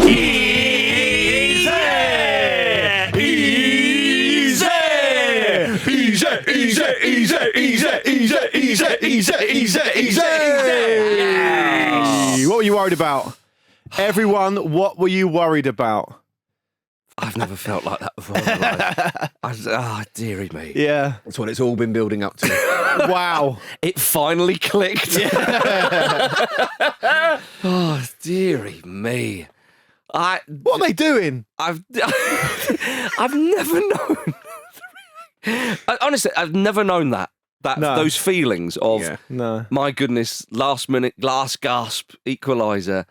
Easy! Easy! Easy! Easy! Easy! Easy! Easy! Easy! Easy! Easy! Easy! Yes. What were you worried about? Everyone, what were you worried about? I've never felt like that before in my life. Dearie me. Yeah. That's what it's all been building up to. Wow. It finally clicked. Oh, dearie me. What are they doing? I've never known. Honestly, I've never known that. No. Those feelings of, No. my goodness, last minute, last gasp, equaliser,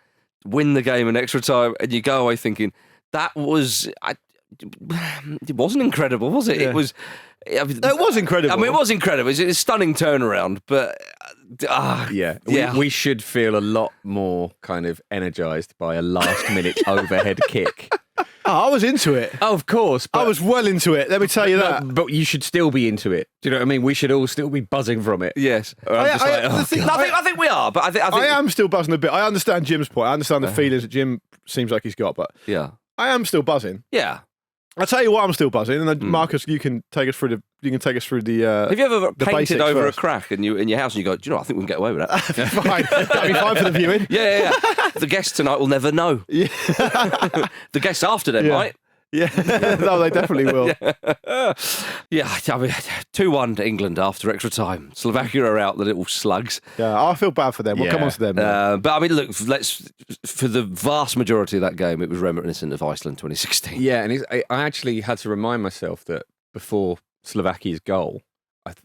win the game in extra time, and you go away thinking, that was... it wasn't incredible, was it? Yeah. It was... It was incredible. I mean, it was incredible. It's a stunning turnaround, but... We should feel a lot more kind of energised by a last-minute overhead kick. I was into it. Oh, of course. I was well into it, let me tell you that. But you should still be into it. Do you know what I mean? We should all still be buzzing from it. Yes. I think we are, but I think I am still buzzing a bit. I understand Jim's point. I understand the feelings that Jim seems like he's got, but yeah, I am still buzzing. yeah. I'll tell you why I'm still buzzing, and then Marcus, you can take us through the. Have you ever the painted basics over first. a crack in your house and you go, do you know, I think we can get away with that? Fine, that'll be fine for the viewing. Yeah. The guests tonight will never know. Yeah, The guests after them might. yeah. No, they definitely will. Yeah, I mean, 2-1 to England after extra time. Slovakia are out, the little slugs. Yeah, I feel bad for them. We'll come on to them. But I mean, look, for the vast majority of that game, it was reminiscent of Iceland 2016. Yeah, and I actually had to remind myself that before Slovakia's goal,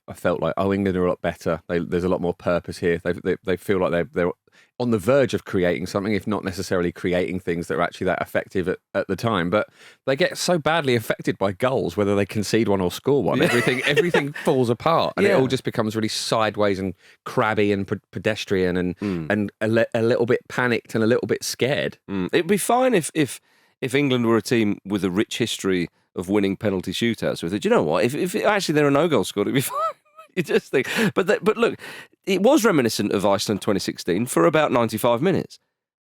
I felt like, England are a lot better. There's a lot more purpose here. They feel like they're on the verge of creating something, if not necessarily creating things that are actually that effective at the time. But they get so badly affected by goals, whether they concede one or score one. Everything falls apart, and it all just becomes really sideways and crabby and pedestrian and a little bit panicked and a little bit scared. It'd be fine if England were a team with a rich history of winning penalty shootouts. With it, do you know what? If actually there are no goals scored, it'd be fine. You just think, but look, it was reminiscent of Iceland 2016 for about 95 minutes,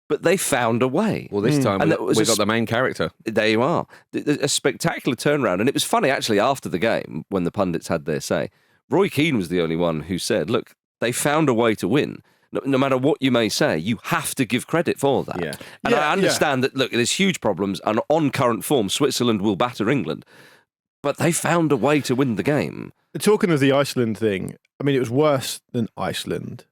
but they found a way. Well, this time And we got the main character. There you are, a spectacular turnaround, and it was funny actually after the game when the pundits had their say. Roy Keane was the only one who said, "Look, they found a way to win." No matter what you may say, you have to give credit for that. Yeah. And I understand that, look, there's huge problems, and on current form, Switzerland will batter England. But they found a way to win the game. Talking of the Iceland thing, I mean, it was worse than Iceland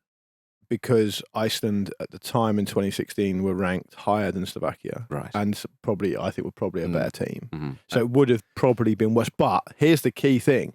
because Iceland at the time in 2016 were ranked higher than Slovakia. Right. And I think were probably a better team. Mm-hmm. So it would have probably been worse. But here's the key thing.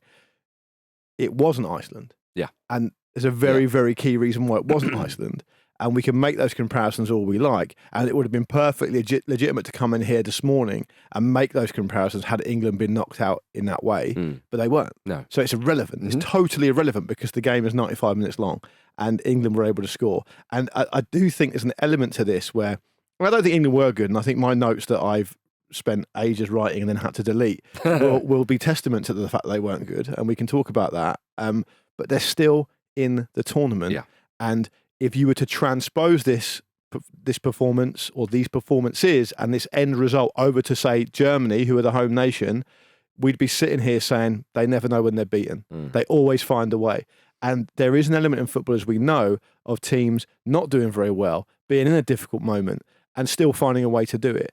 It wasn't Iceland. Yeah. And there's a very, very key reason why it wasn't Iceland. And we can make those comparisons all we like. And it would have been perfectly legitimate to come in here this morning and make those comparisons had England been knocked out in that way. But they weren't. No. So it's irrelevant. It's totally irrelevant because the game is 95 minutes long and England were able to score. And I do think there's an element to this where I don't think England were good. And I think my notes that I've spent ages writing and then had to delete will be testament to the fact that they weren't good. And we can talk about that. But they're still in the tournament. Yeah. And if you were to transpose this performance or these performances and this end result over to, say, Germany, who are the home nation, we'd be sitting here saying they never know when they're beaten. They always find a way. And there is an element in football, as we know, of teams not doing very well, being in a difficult moment and still finding a way to do it.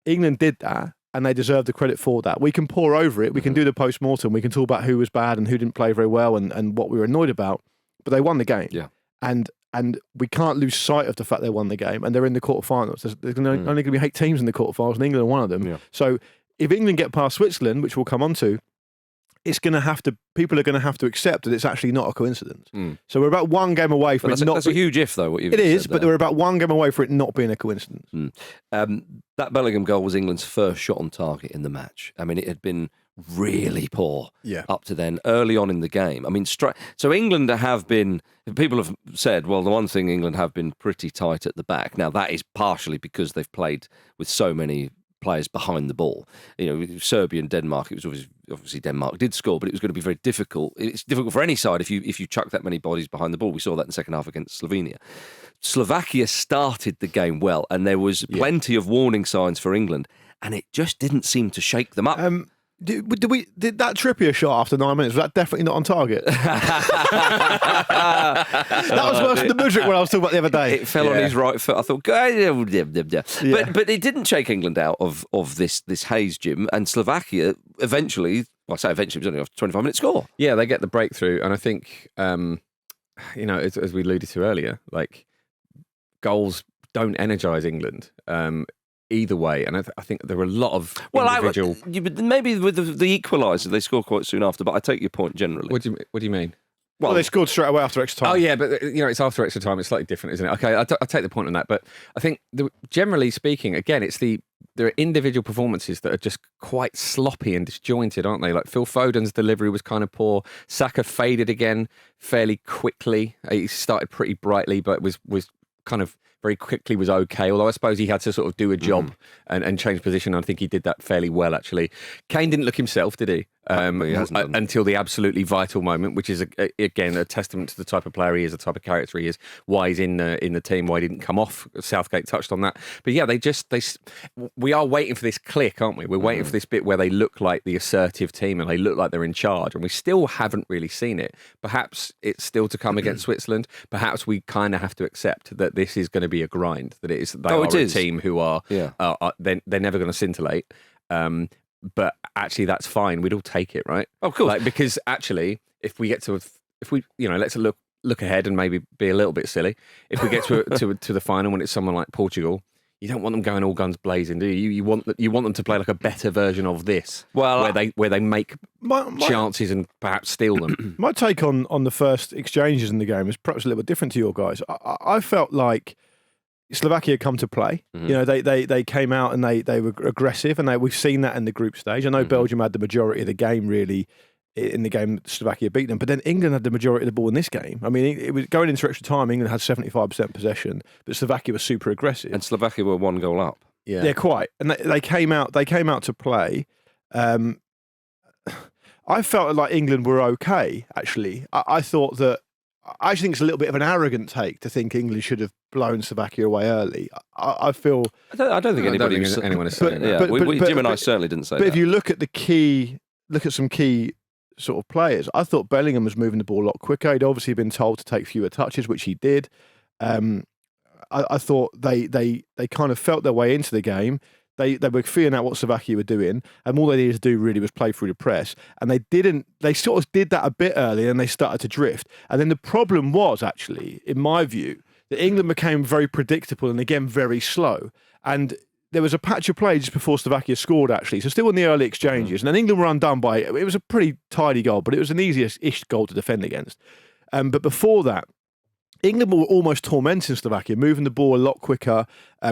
England did that, and they deserve the credit for that. We can pour over it. We can do the post-mortem. We can talk about who was bad and who didn't play very well and what we were annoyed about. But they won the game. Yeah. And we can't lose sight of the fact they won the game, and they're in the quarterfinals. There's only going to be 8 teams in the quarterfinals, and England are one of them. Yeah. So if England get past Switzerland, which we'll come on to, people are going to have to accept that it's actually not a coincidence. So we're about one game away from it not. That's a huge if, though. What you've it is, said but there. we're about one game away from it not being a coincidence. That Bellingham goal was England's first shot on target in the match. I mean, it had been really poor up to then, early on in the game. I mean, so England have been, people have said, well, the one thing England have been pretty tight at the back. Now, that is partially because they've played with so many players behind the ball. Serbia and Denmark, it was obviously Denmark did score, but it was going to be very difficult. It's difficult for any side if you chuck that many bodies behind the ball. We saw that in the second half against Slovenia. Slovakia started the game well, and there was plenty of warning signs for England, and it just didn't seem to shake them up. Did that Trippier shot after 9 minutes, was that definitely not on target? That was worse than the Mudryk when I was talking about the other day. It fell on his right foot. I thought, but it didn't shake England out of this haze, Jim. And Slovakia eventually, well, I say eventually, it was only a 25-minute score. Yeah, they get the breakthrough, and I think, as we alluded to earlier, like goals don't energise England. Either way, and I think there were a lot of individual. Maybe with the equaliser, they scored quite soon after. But I take your point generally. What do you mean? Well, they scored straight away after extra time. Oh yeah, but it's after extra time. It's slightly different, isn't it? Okay, I take the point on that. But I think generally speaking, again, there are individual performances that are just quite sloppy and disjointed, aren't they? Like Phil Foden's delivery was kind of poor. Saka faded again fairly quickly. He started pretty brightly, but was kind of very quickly was okay, although I suppose he had to sort of do a job and change position. I think he did that fairly well, actually. Kane didn't look himself, did he? Until the absolutely vital moment, which is, again, a testament to the type of player he is, the type of character he is, why he's in the team, why he didn't come off. Southgate touched on that. But yeah, we are waiting for this click, aren't we? We're waiting for this bit where they look like the assertive team and they look like they're in charge, and we still haven't really seen it. Perhaps it's still to come against Switzerland. Perhaps we kind of have to accept that this is going to be a grind, that it is a team who are they're never going to scintillate. But actually, that's fine. We'd all take it, right? Of course. Because actually, if we let's look ahead and maybe be a little bit silly. If we get to the final when it's someone like Portugal, you don't want them going all guns blazing, do you? You want them to play like a better version of this, where they make chances and perhaps steal them. My take on the first exchanges in the game is perhaps a little bit different to your guys. I felt like Slovakia come to play. They came out and they were aggressive, and we've seen that in the group stage. I know Belgium had the majority of the game, really, in the game Slovakia beat them, but then England had the majority of the ball in this game. I mean, it was going into extra time. England had 75% possession, but Slovakia was super aggressive, and Slovakia were 1 goal up. Yeah, quite. And they came out to play. I felt like England were okay. Actually, I thought that. I actually think it's a little bit of an arrogant take to think England should have blown Slovakia away early. I feel. I don't think anyone is saying that. Jim and I certainly didn't say that. But if you look at some key sort of players, I thought Bellingham was moving the ball a lot quicker. He'd obviously been told to take fewer touches, which he did. I thought they kind of felt their way into the game. They were feeling out what Slovakia were doing, and all they needed to do really was play through the press. And they sort of did that a bit early, and they started to drift. And then the problem was actually, in my view, that England became very predictable and again very slow. And there was a patch of play just before Slovakia scored, actually. So still in the early exchanges, and then England were undone by it. It was a pretty tidy goal, but it was an easiest-ish goal to defend against. But before that, England were almost tormenting Slovakia, moving the ball a lot quicker,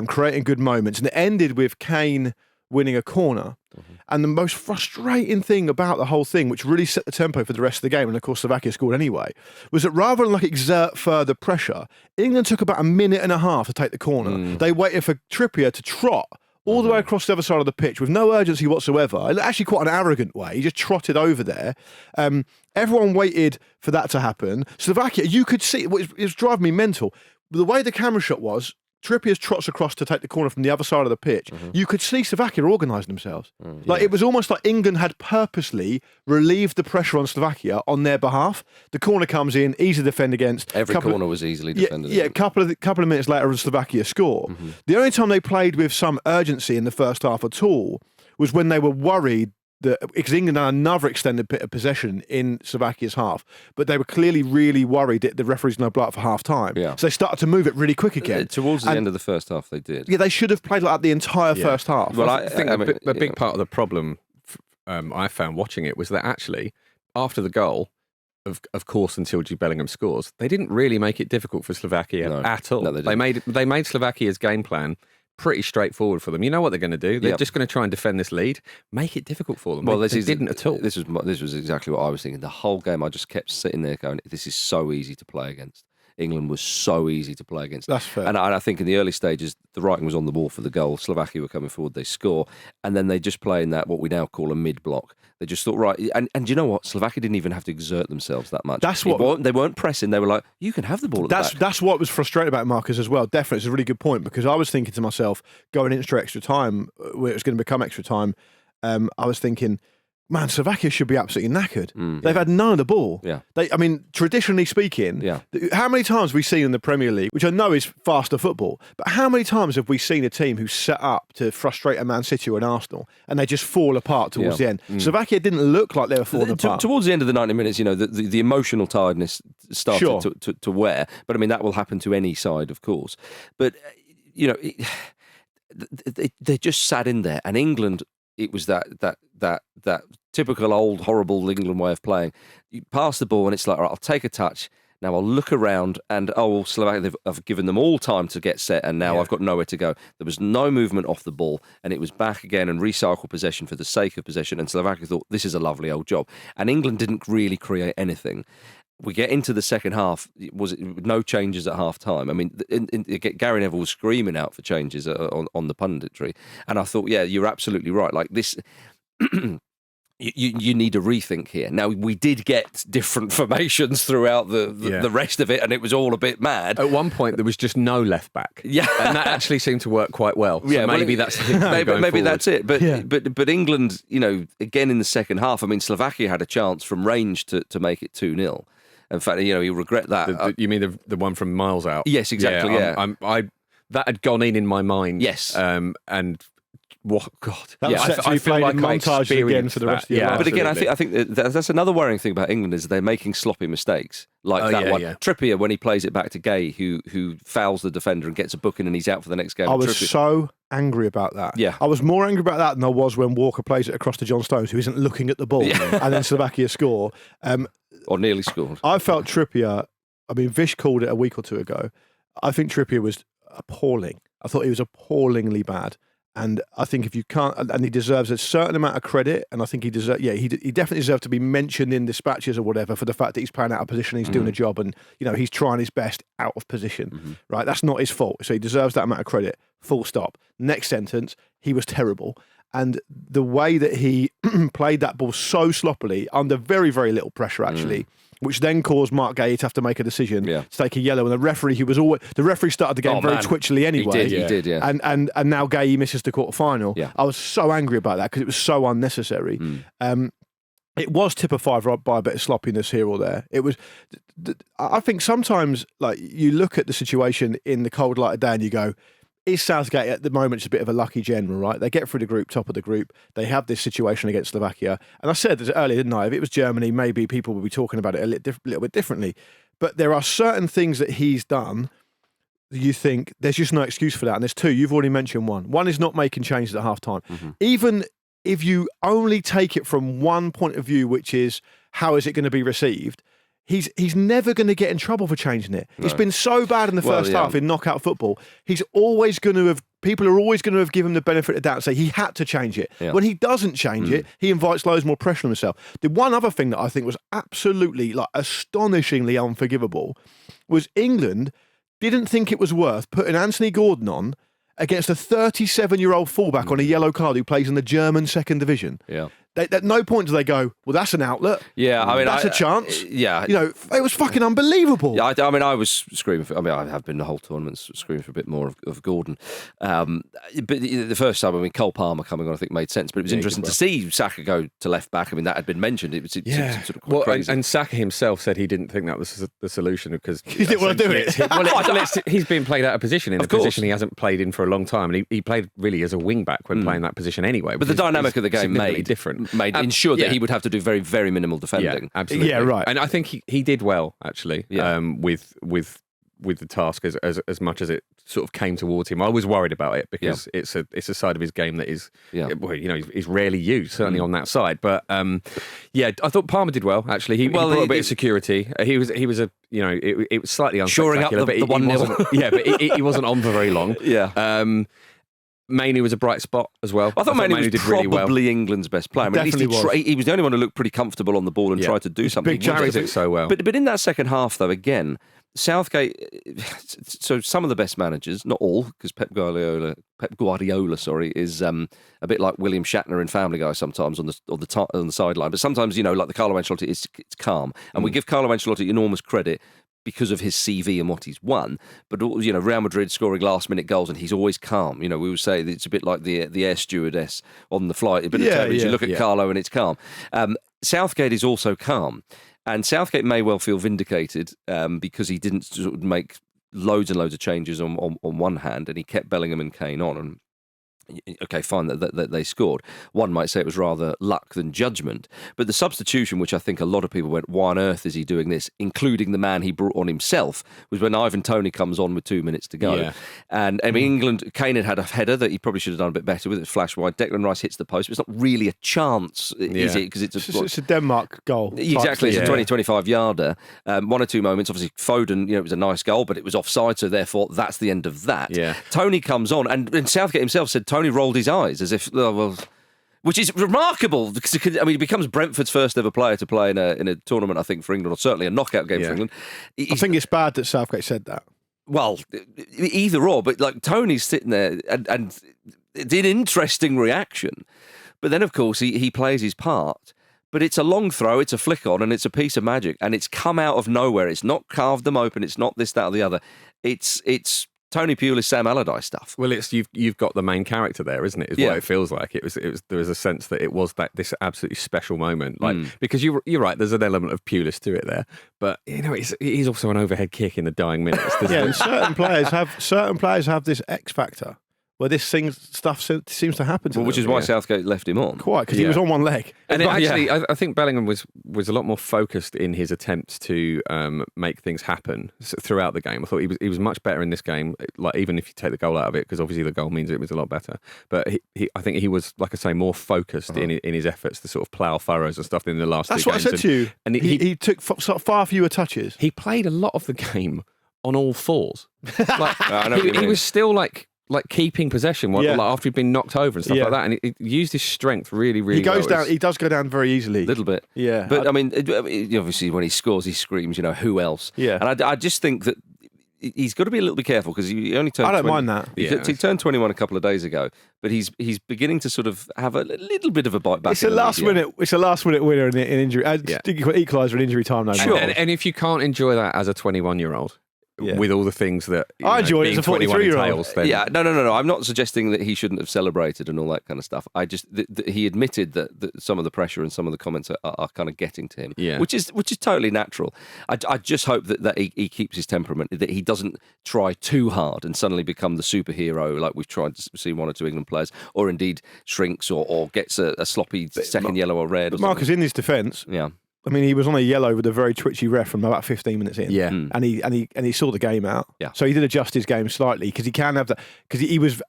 creating good moments. And it ended with Kane winning a corner. And the most frustrating thing about the whole thing, which really set the tempo for the rest of the game, and of course Slovakia scored anyway, was that rather than exert further pressure, England took about a minute and a half to take the corner. They waited for Trippier to trot all the way across the other side of the pitch with no urgency whatsoever. Actually quite an arrogant way. He just trotted over there. Everyone waited for that to happen. Slovakia, you could see, it was driving me mental. The way the camera shot was, Trippier trots across to take the corner from the other side of the pitch. You could see Slovakia organising themselves. It was almost like England had purposely relieved the pressure on Slovakia on their behalf. The corner comes in, easy to defend against. Every corner was easily defended. Yeah, a couple of minutes later, Slovakia score. The only time they played with some urgency in the first half at all was when they were worried because England had another extended bit of possession in Slovakia's half, but they were clearly really worried that the referee's going to blow up for half time. Yeah. So they started to move it really quick again. Towards the end of the first half, they did. Yeah, they should have played like that the entire first half. Well, I think a big part of the problem I found watching it was that actually, after the goal, of course, until Jude Bellingham scores, they didn't really make it difficult for Slovakia at all. No, they made Slovakia's game plan pretty straightforward for them. You know what they're going to do. They're just going to try and defend this lead, make it difficult for them. Well, they didn't at all. This was exactly what I was thinking. The whole game, I just kept sitting there going, "This is so easy to play against. England was so easy to play against. That's fair. And I think in the early stages, the writing was on the wall for the goal. Slovakia were coming forward, they score, and then they just play in that what we now call a mid-block. They just thought, right, and you know what? Slovakia didn't even have to exert themselves that much. That's what they weren't pressing. They were like, you can have the ball at the back. That's what was frustrating about Marcus as well. Definitely, it's a really good point, because I was thinking to myself, going into extra time, where it was going to become extra time, I was thinking, man, Slovakia should be absolutely knackered. They've had none of the ball. Yeah. I mean, traditionally speaking, how many times have we seen in the Premier League, which I know is faster football, but how many times have we seen a team who's set up to frustrate a Man City or an Arsenal, and they just fall apart towards the end? Slovakia didn't look like they were falling apart. Towards the end of the 90 minutes, the emotional tiredness started to wear. But I mean, that will happen to any side, of course. But, they just sat in there, and England, it was that typical old horrible England way of playing. You pass the ball and it's like, all right, I'll take a touch. Now I'll look around and, Slovakia, I've given them all time to get set, and now I've got nowhere to go. There was no movement off the ball, and it was back again and recycle possession for the sake of possession, and Slovakia thought, this is a lovely old job. And England didn't really create anything. We get into the second half, no changes at half time. I mean, Gary Neville was screaming out for changes on the punditry. And I thought, yeah, you're absolutely right. Like this, you need a rethink here. Now, we did get different formations throughout the rest of it, and it was all a bit mad. At one point, there was just no left back. Yeah. And that actually seemed to work quite well. So yeah, maybe that's the thing. Maybe that's it. But England, again in the second half, I mean, Slovakia had a chance from range to make it 2-0. In fact, you regret that. You mean the one from miles out? Yes, exactly. Yeah, that had gone in my mind. Yes, and what God? That was set to be played in montage again for the rest of your life. But again, I think that's another worrying thing about England is they're making sloppy mistakes like that one. Yeah. Trippier, when he plays it back to Gay, who fouls the defender and gets a booking, and he's out for the next game. I was so angry about that. Yeah, I was more angry about that than I was when Walker plays it across to John Stones, who isn't looking at the ball, and then Slovakia score. Or nearly scored. I felt Trippier, I mean, Vish called it a week or two ago. I think Trippier was appalling. I thought he was appallingly bad. And I think if you can't, and he deserves a certain amount of credit, and I think he definitely deserves to be mentioned in dispatches or whatever for the fact that he's playing out of position, he's doing a job, and he's trying his best out of position, right? That's not his fault, so he deserves that amount of credit. Full stop. Next sentence, he was terrible, and the way that he played that ball so sloppily under very, very little pressure, actually. Which then caused Mark Gay to have to make a decision to take a yellow, and the referee started the game very twitchly anyway. He did, yeah. And now Gay misses the quarter final. Yeah. I was so angry about that because it was so unnecessary. It was typified by a bit of sloppiness here or there. It was. I think sometimes, like, you look at the situation in the cold light of day and you go, is Southgate at the moment just a bit of a lucky general, right? They get through the group, top of the group. They have this situation against Slovakia. And I said this earlier, didn't I? If it was Germany, maybe people would be talking about it a little bit differently. But there are certain things that he's done that you think there's just no excuse for that. And there's two. You've already mentioned one. One is not making changes at half time. Even if you only take it from one point of view, which is how is it going to be received, he's never going to get in trouble for changing it. No. It's been so bad in the first half in knockout football. People are always going to have given him the benefit of the doubt and say he had to change it. Yeah. When he doesn't change it, he invites loads more pressure on himself. The one other thing that I think was absolutely, like, astonishingly unforgivable was England didn't think it was worth putting Anthony Gordon on against a 37-year-old fullback on a yellow card who plays in the German second division. Yeah. At no point do they go, well, that's an outlet. Yeah, I mean, that's a chance. Yeah, it was fucking unbelievable. Yeah, I mean, I was screaming for. I mean, I have been the whole tournament screaming for a bit more of Gordon. But the first time, I mean, Cole Palmer coming on, I think made sense. But it was interesting to see Saka go to left back. I mean, that had been mentioned. It was sort of quite crazy. And Saka himself said he didn't think that was the solution because he didn't want to do it. He's been played out of position in a position he hasn't played in for a long time, and he played really as a wing back when playing that position anyway. But the dynamic of the game made ensured that he would have to do very, very minimal defending. Yeah, absolutely. Yeah, right. And I think he did well, actually, with the task as much as it sort of came towards him. I was worried about it because it's a side of his game that is, he's rarely used, certainly on that side. But I thought Palmer did well, actually. He brought a bit of security. He was it was slightly unspectacular. Shoring up the 1-0. But he wasn't on for very long. Yeah. Mainey was a bright spot as well. I thought Mainey did probably really well. England's best player. I mean, at least he was the only one who looked pretty comfortable on the ball and tried to do something. Big Jared did it so well. But in that second half, though, again, Southgate. So some of the best managers, not all, because Pep Guardiola, is a bit like William Shatner in Family Guy sometimes on the sideline. But sometimes, like the Carlo Ancelotti, it's calm, and we give Carlo Ancelotti enormous credit because of his CV and what he's won. But Real Madrid scoring last-minute goals, and he's always calm. We would say that it's a bit like the air stewardess on the flight. A bit of turbulence. You look at Carlo, and it's calm. Southgate is also calm. And Southgate may well feel vindicated because he didn't sort of make loads and loads of changes on one hand, and he kept Bellingham and Kane on. And okay, fine that they scored. One might say it was rather luck than judgment. But the substitution, which I think a lot of people went, why on earth is he doing this, including the man he brought on himself, was when Ivan Toney comes on with 2 minutes to go. Yeah. And I mean, England, Kane had a header that he probably should have done a bit better with. It flash wide. Declan Rice hits the post, but it's not really a chance, is it? Because it's a Denmark goal. Exactly. It's a 20-25 yarder. One or two moments. Obviously, Foden, it was a nice goal, but it was offside, so therefore that's the end of that. Yeah. Tony comes on, and Southgate himself said Tony rolled his eyes as if, which is remarkable because he becomes Brentford's first ever player to play in a tournament, I think, for England, or certainly a knockout game for England. I think it's bad that Southgate said that. Well, either or, but like Tony's sitting there and it's an interesting reaction. But then, of course, he plays his part. But it's a long throw, it's a flick on, and it's a piece of magic, and it's come out of nowhere. It's not carved them open. It's not this, that, or the other. It's Tony Pulis, Sam Allardyce stuff. Well, it's you've got the main character there, isn't it? Is what it feels like. It was. There was a sense that it was this absolutely special moment, because you're right. There's an element of Pulis to it there, but he's also an overhead kick in the dying minutes. And certain players have this X factor where this stuff seems to happen to them. Which is why Southgate left him on. Quite, because he was on one leg. And I think Bellingham was a lot more focused in his attempts to make things happen throughout the game. I thought he was much better in this game, like even if you take the goal out of it, because obviously the goal means it was a lot better. But I think he was, like I say, more focused in his efforts to sort of plough furrows and stuff in the last two games. That's what I said to you. And he took far fewer touches. He played a lot of the game on all fours. He was still like keeping possession after he'd been knocked over and stuff like that, and he used his strength really, really well. He does go down very easily. A little bit. Yeah. But I mean, obviously when he scores, he screams, who else? Yeah. And I just think that he's got to be a little bit careful because he only turned 20. I don't mind that. He turned 21 a couple of days ago, but he's beginning to sort of have a little bit of a bite back. It's a last minute winner in injury. Equaliser in injury time now. Sure. And if you can't enjoy that as a 21-year-old, with all the things that I enjoyed it as a 43-year-old. Yeah, no. I'm not suggesting that he shouldn't have celebrated and all that kind of stuff. I just he admitted that some of the pressure and some of the comments are kind of getting to him, which is totally natural. I just hope that he keeps his temperament, that he doesn't try too hard and suddenly become the superhero like we've tried to see one or two England players, or indeed shrinks or gets a sloppy second yellow or red. But Marcus, in his defence, I mean, he was on a yellow with a very twitchy ref from about 15 minutes in. Yeah. And he saw the game out. Yeah. So he did adjust his game slightly because he can have that, because he was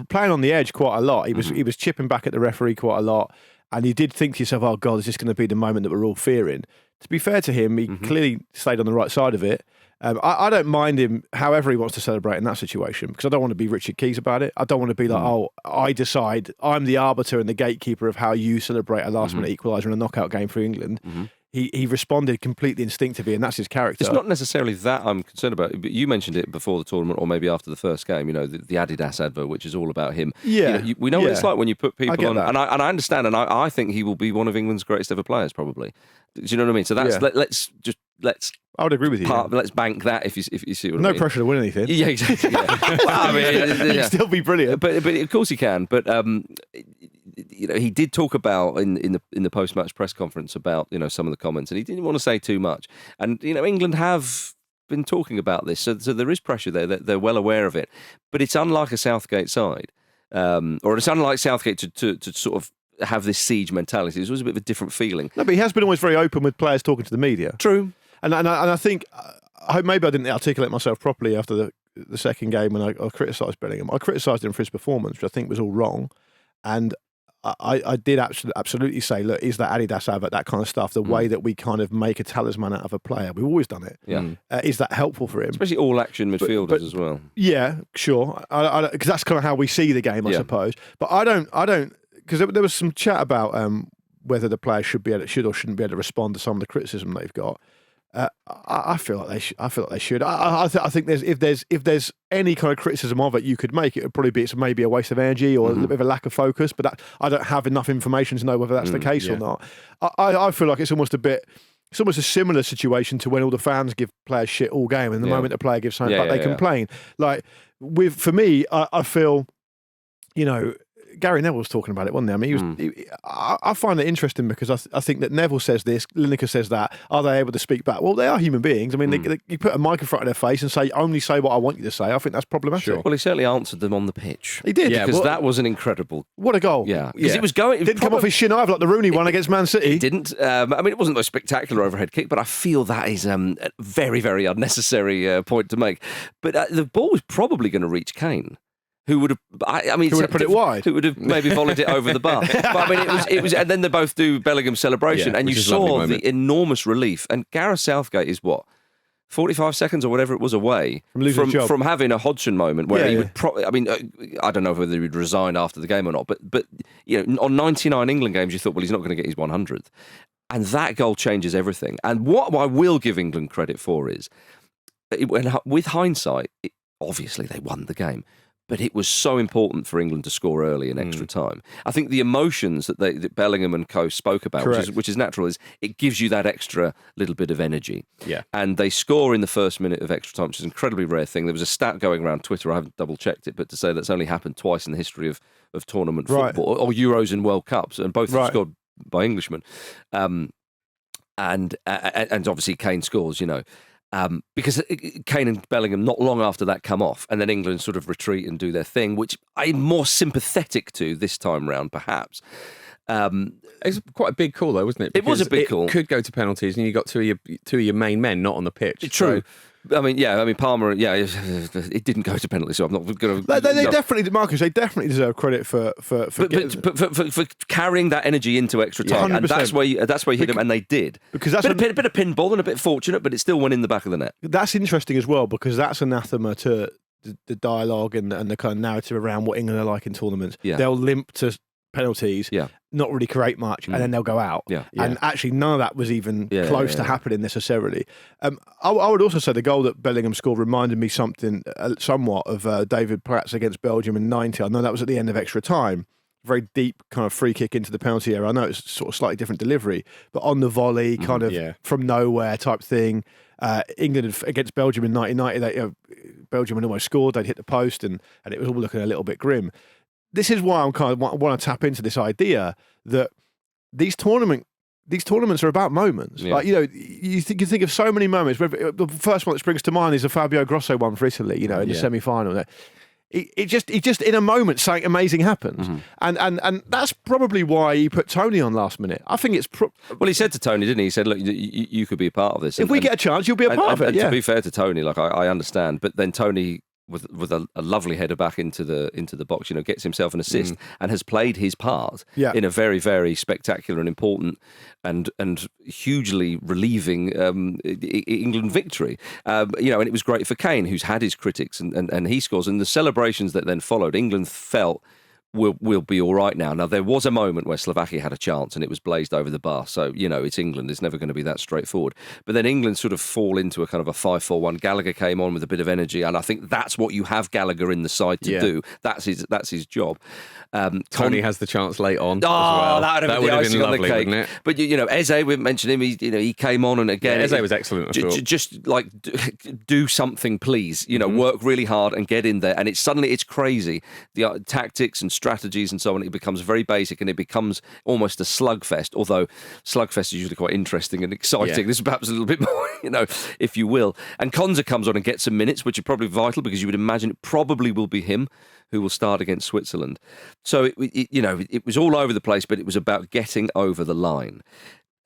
playing on the edge quite a lot. He was chipping back at the referee quite a lot. And you did think to yourself, oh God, is this going to be the moment that we're all fearing? To be fair to him, he clearly stayed on the right side of it. I don't mind him however he wants to celebrate in that situation, because I don't want to be Richard Keys about it. I don't want to be like, I decide, I'm the arbiter and the gatekeeper of how you celebrate a last-minute equaliser in a knockout game for England. He responded completely instinctively, and that's his character. It's not necessarily that I'm concerned about, but you mentioned it before the tournament or maybe after the first game, the Adidas advert, which is all about him. Yeah. We know what it's like when you put people on, and I understand, and I think he will be one of England's greatest ever players, probably. Do you know what I mean? So that's let's. I would agree with you. Let's bank that if you see what I mean. No pressure to win anything. Yeah, exactly. Yeah. Well, I mean, he'd still be brilliant. But of course he can. But he did talk about in the post match press conference about some of the comments, and he didn't want to say too much. And England have been talking about this, so there is pressure there. They're well aware of it. But it's unlike a Southgate side, or it's unlike Southgate to sort of have this siege mentality. It was a bit of a different feeling. No, but he has been always very open with players talking to the media. True. And I think, I hope maybe I didn't articulate myself properly after the second game when I criticised Bellingham. I criticised him for his performance, which I think was all wrong. And I did absolutely say, look, is that Adidas advert, that kind of stuff, the way that we kind of make a talisman out of a player? We've always done it. Yeah. Is that helpful for him? Especially all action midfielders as well. Yeah, sure. Because that's kind of how we see the game, I suppose. But I don't, because there was some chat about whether the player should or shouldn't be able to respond to some of the criticism they've got. I feel like they I feel like they should. I think if there's any kind of criticism of it you could make, it would probably be it's maybe a waste of energy or a little bit of a lack of focus. But I don't have enough information to know whether that's the case or not. I feel like it's almost a similar situation to when all the fans give players shit all game, and the moment a player gives something back, they complain. Like for me, I feel, Gary Neville was talking about it, wasn't he? I mean, I find it interesting because I think that Neville says this, Lineker says that. Are they able to speak back? Well, they are human beings. I mean, you put a mic in front of their face and only say what I want you to say. I think that's problematic. Sure. Well, he certainly answered them on the pitch. He did. Yeah, because that was an incredible... What a goal. Yeah. Because it was going... Didn't come off his shin either like the Rooney one against Man City. It didn't. I mean, it wasn't a spectacular overhead kick, but I feel that is a very, very unnecessary point to make. But the ball was probably going to reach Kane. Who would have? I mean, who would have put it wide? Who would have maybe volleyed it over the bar? But I mean, it was, and then they both do Bellingham celebration, and you saw the enormous relief. And Gareth Southgate is 45 seconds or whatever it was away from having a Hodgson moment where he would probably. I mean, I don't know whether he would resign after the game or not, but on 99 England games, you thought, well, he's not going to get his 100th, and that goal changes everything. And what I will give England credit for is, with hindsight, obviously they won the game. But it was so important for England to score early in extra time. I think the emotions that Bellingham and co spoke about, which is natural, is it gives you that extra little bit of energy. Yeah. And they score in the first minute of extra time, which is an incredibly rare thing. There was a stat going around Twitter, I haven't double checked it, but to say that's only happened twice in the history of tournament football, or Euros and World Cups, and both have scored by Englishmen. And obviously Kane scores, because Kane and Bellingham not long after that come off, and then England sort of retreat and do their thing, which I'm more sympathetic to this time round, perhaps. It's quite a big call, though, wasn't it? It was a big call. It could go to penalties, and you got two of your main men not on the pitch. True. So, I mean, Palmer, it didn't go to penalty, so I'm not going to... They definitely, Marcus, they definitely deserve credit for carrying that energy into extra time. 100%. And that's where you hit them, and they did. Because that's a bit of pinball and a bit fortunate, but it still went in the back of the net. That's interesting as well, because that's anathema to the dialogue and the kind of narrative around what England are like in tournaments. Yeah. They'll limp to penalties, not really create much, and then they'll go out. And actually, none of that was even close to happening necessarily. I would also say the goal that Bellingham scored reminded me somewhat of David Pratt's against Belgium in '90. I know that was at the end of extra time. Very deep kind of free kick into the penalty area. I know it's sort of slightly different delivery, but on the volley, kind of from nowhere type thing. England against Belgium in 1990, Belgium had almost scored. They'd hit the post, and it was all looking a little bit grim. This is why I'm kind of want to tap into this idea that these tournaments are about moments. Yeah. Like, you think of so many moments. The first one that springs to mind is the Fabio Grosso one for Italy, in the semi-final. It just in a moment something amazing happens, and that's probably why he put Tony on last minute. I think it's well, he said to Tony, didn't he? He said, "Look, you could be a part of this. If we get a chance, you'll be a part of it." And to be fair to Tony, like I understand, but then Tony, with a lovely header back into the box, gets himself an assist and has played his part in a very, very spectacular and important and hugely relieving England victory. And it was great for Kane, who's had his critics, and he scores. And the celebrations that then followed, England felt we'll be all right now. Now, there was a moment where Slovakia had a chance and it was blazed over the bar. So, it's England. It's never going to be that straightforward. But then England sort of fall into a kind of a 5-4-1. Gallagher came on with a bit of energy, and I think that's what you have Gallagher in the side to do. That's his job. Tony has the chance late on. Oh, as well. that would have been lovely, on the cake. wouldn't it? But, Eze, we mentioned him. He came on, and again... Eze was excellent, I thought. Just like, do something, please. Work really hard and get in there. And it's crazy. The tactics and strategies and so on, it becomes very basic, and it becomes almost a slugfest, although slugfest is usually quite interesting and exciting. This is perhaps a little bit more, if you will. And Konza comes on and gets some minutes, which are probably vital, because you would imagine it probably will be him who will start against Switzerland. So, it was all over the place, but it was about getting over the line.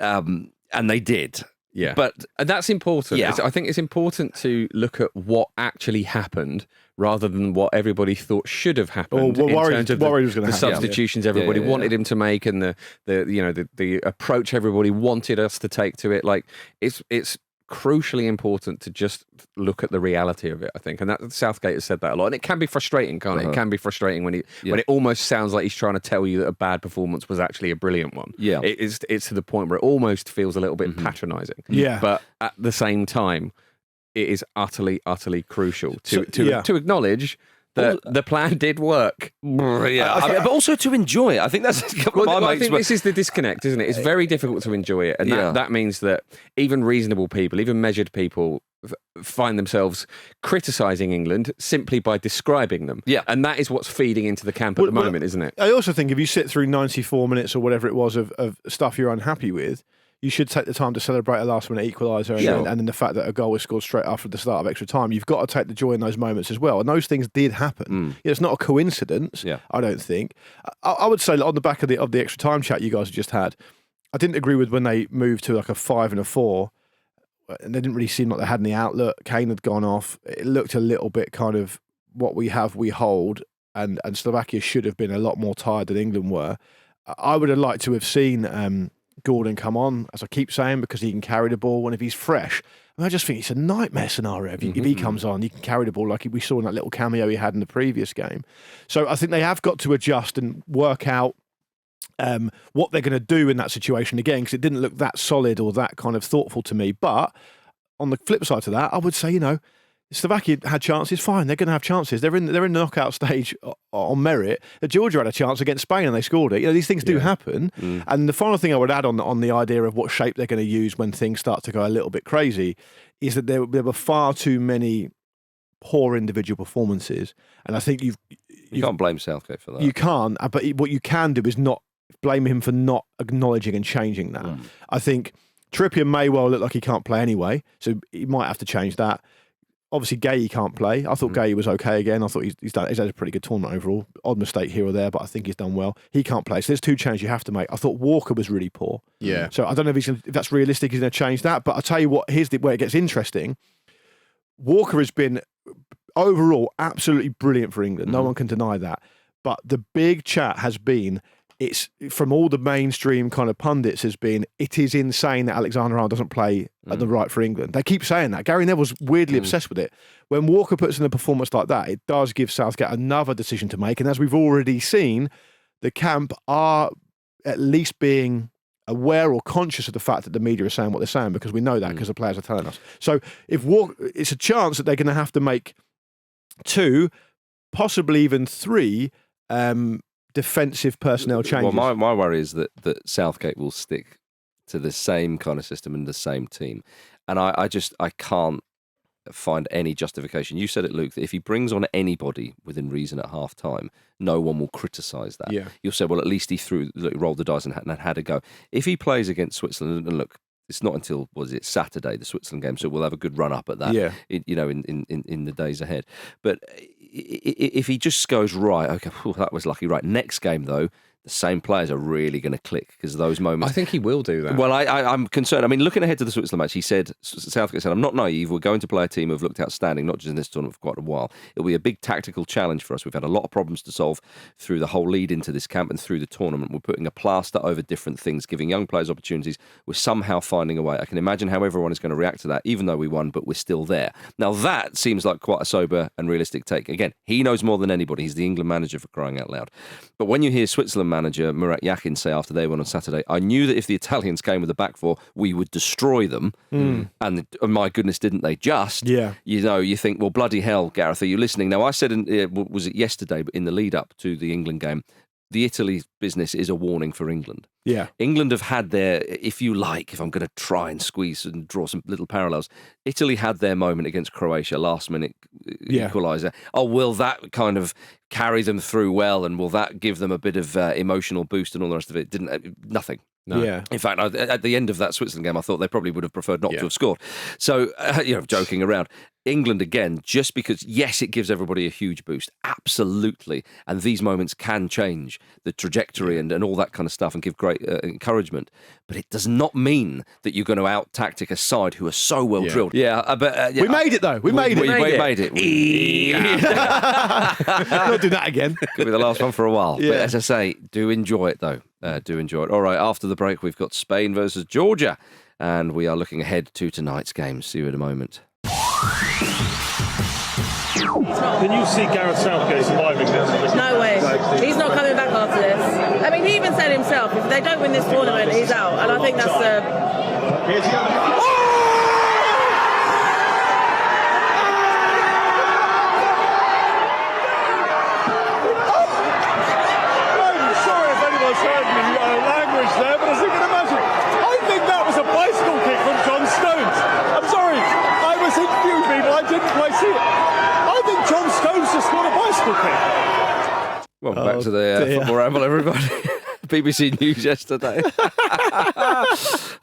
And they did. Yeah. And that's important. Yeah. I think it's important to look at what actually happened rather than what everybody thought should have happened. Or what worried was going to happen. The substitutions everybody wanted him to make, and the approach everybody wanted us to take to it. Like, it's crucially important to just look at the reality of it, I think. And that Southgate has said that a lot. And it can be frustrating, can't it? It can be frustrating when it almost sounds like he's trying to tell you that a bad performance was actually a brilliant one. Yeah. It's to the point where it almost feels a little bit patronising. Yeah. But at the same time, it is utterly, utterly crucial to acknowledge that the plan did work. But also to enjoy it. I think that's a couple of my I mates. think this is the disconnect, isn't it? It's very difficult to enjoy it. And that means that even reasonable people, even measured people, find themselves criticising England simply by describing them. Yeah. And that is what's feeding into the camp at the moment, isn't it? I also think if you sit through 94 minutes or whatever it was of stuff you're unhappy with, you should take the time to celebrate a last-minute equaliser and then the fact that a goal was scored straight after the start of extra time. You've got to take the joy in those moments as well. And those things did happen. It's not a coincidence, I don't think. I would say on the back of the extra time chat you guys have just had, I didn't agree with when they moved to like a 5 and a 4. And they didn't really seem like they had any outlook. Kane had gone off. It looked a little bit kind of what we have, we hold. And Slovakia should have been a lot more tired than England were. I would have liked to have seen Gordon come on, as I keep saying, because he can carry the ball. And if he's fresh, I just think it's a nightmare scenario. If he comes on, he can carry the ball like we saw in that little cameo he had in the previous game. So I think they have got to adjust and work out what they're going to do in that situation again, because it didn't look that solid or that kind of thoughtful to me. But on the flip side to that, I would say, Slovakia had chances, fine. They're going to have chances. They're in the knockout stage on merit. Georgia had a chance against Spain and they scored it. These things do happen. And the final thing I would add on the idea of what shape they're going to use when things start to go a little bit crazy is that there were far too many poor individual performances. And I think you can't blame Southgate for that. You can't. But what you can do is not blame him for not acknowledging and changing that. I think Trippier may well look like he can't play anyway, so he might have to change that. Obviously, Gay can't play. I thought Gay was okay again. I thought he's had a pretty good tournament overall. Odd mistake here or there, but I think he's done well. He can't play. So there's two changes you have to make. I thought Walker was really poor. Yeah. So I don't know if that's realistic. He's going to change that. But I'll tell you what, here's where it gets interesting. Walker has been overall absolutely brilliant for England. No one can deny that. But the big chat has been, it's from all the mainstream kind of pundits has been, it is insane that Alexander-Arnold doesn't play at the right for England. They keep saying that. Gary Neville's weirdly obsessed with it. When Walker puts in a performance like that, it does give Southgate another decision to make. And as we've already seen, the camp are at least being aware or conscious of the fact that the media are saying what they're saying, because we know that because the players are telling us. So if Walker, it's a chance that they're going to have to make 2, possibly even 3 defensive personnel changes. Well, my worry is that Southgate will stick to the same kind of system and the same team. And I can't find any justification. You said it, Luke, that if he brings on anybody within reason at half time, no one will criticise that. Yeah. You'll say, well, at least he rolled the dice and had a go. If he plays against Switzerland, and look, it's not until, Saturday, the Switzerland game, so we'll have a good run up at that, in the days ahead. But if he just goes, right, okay, that was lucky, right, next game, though, the same players are really going to click because those moments. I think he will do that. Well, I'm concerned. I mean, looking ahead to the Switzerland match, Southgate said, I'm not naive. We're going to play a team who've looked outstanding, not just in this tournament for quite a while. It'll be a big tactical challenge for us. We've had a lot of problems to solve through the whole lead into this camp and through the tournament. We're putting a plaster over different things, giving young players opportunities. We're somehow finding a way. I can imagine how everyone is going to react to that, even though we won, but we're still there. Now, that seems like quite a sober and realistic take. Again, he knows more than anybody. He's the England manager, for crying out loud. But when you hear Switzerland manager Murat Yakin say after they won on Saturday, I knew that if the Italians came with a back four, we would destroy them. And my goodness, didn't they just? Yeah. You think, well, bloody hell, Gareth, are you listening? Now, I said, was it yesterday, but in the lead up to the England game, the Italy business is a warning for England. Yeah. England have had their, if you like, if I'm going to try and squeeze and draw some little parallels, Italy had their moment against Croatia, last minute equaliser. Oh, will that kind of carry them through well, and will that give them a bit of emotional boost and all the rest of it? Nothing. No. Yeah. In fact, at the end of that Switzerland game, I thought they probably would have preferred not to have scored. So, joking around. England, again, just because, yes, it gives everybody a huge boost. Absolutely. And these moments can change the trajectory and all that kind of stuff and give great encouragement. But it does not mean that you're going to out-tactic a side who are so well-drilled. But we made it, though. We made it. We made it. Not do that again. Could be the last one for a while. Yeah. But as I say, do enjoy it, though. Do enjoy it. All right, after the break, we've got Spain versus Georgia. and we are looking ahead to tonight's game. See you in a moment. Can you see Gareth Southgate surviving this? No way. He's not coming back after this. I mean, he even said himself, if they don't win this tournament, he's out. And I think that's I'm sorry if anyone's heard me language there, but as you can imagine, I think that was a bicycle kick from John Stones. I'm sorry, I was interviewing people, I didn't quite see it. I think John Stones just scored a bicycle kick. Welcome back to the Football Ramble, everybody. BBC News yesterday.